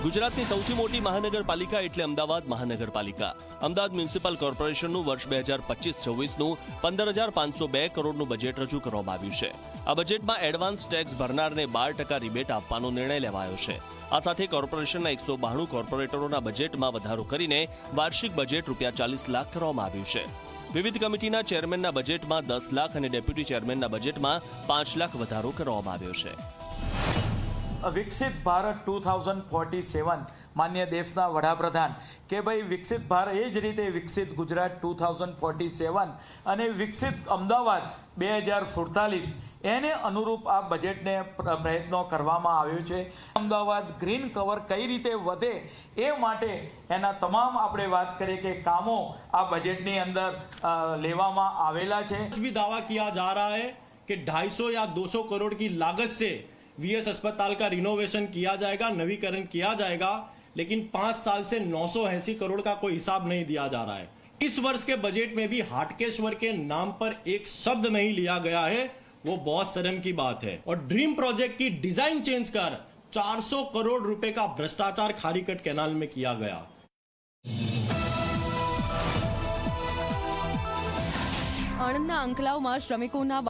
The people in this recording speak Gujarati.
ગુજરાતની સૌથી મોટી મહાનગરપાલિકા એટલે અમદાવાદ મહાનગરપાલિકા. અમદાવાદ મ્યુનિસિપલ કોર્પોરેશનનું વર્ષ 2025-26નું 15,502 કરોડનું બજેટ રજૂ કરવામાં આવ્યું છે. આ બજેટમાં એડવાન્સ ટેક્સ ભરનારને 12% રિબેટ આપવાનો નિર્ણય લેવાયો છે. આ સાથે કોર્પોરેશનના 192 કોર્પોરેટરોના બજેટમાં વધારો કરીને વાર્ષિક બજેટ ₹40 લાખ કરવામાં આવ્યું છે. વિવિધ કમિટીના ચેરમેનના બજેટમાં 10 લાખ અને ડેપ્યુટી ચેરમેનના બજેટમાં 5 લાખ વધારો કરવામાં આવ્યો છે. વિકસિત ભારત 2047 માન્ય દેશના વડાપ્રધાન કે ભાઈ વિકસિત ભારત એ જ રીતે વિકસિત ગુજરાત 2047 અને વિકસિત અમદાવાદ 2047 એને અનુરૂપ આ બજેટને પ્રયત્નો કરવામાં આવ્યો છે. અમદાવાદ ગ્રીન કવર કઈ રીતે વધે એ માટે એના તમામ આપણે વાત કરીએ કે કામો આ બજેટની અંદર લેવામાં આવેલા છે. भी दावा किया जा रहा है कि 250 या 200 करोड़ की लागत से वीएस अस्पताल का रिनोवेशन किया जाएगा, नवीकरण किया जाएगा, लेकिन 5 साल से 980 करोड़ का कोई हिसाब नहीं दिया जा रहा है. इस वर्ष के बजट में भी हाटकेश्वर के नाम पर एक शब्द नहीं लिया गया है, वो बहुत शर्म की बात है. और ड्रीम प्रोजेक्ट की डिजाइन चेंज कर 400 करोड़ रुपए का भ्रष्टाचार खारीकट कैनाल में किया गया. આણંદના અંકલાવમાં શ્રમિકોના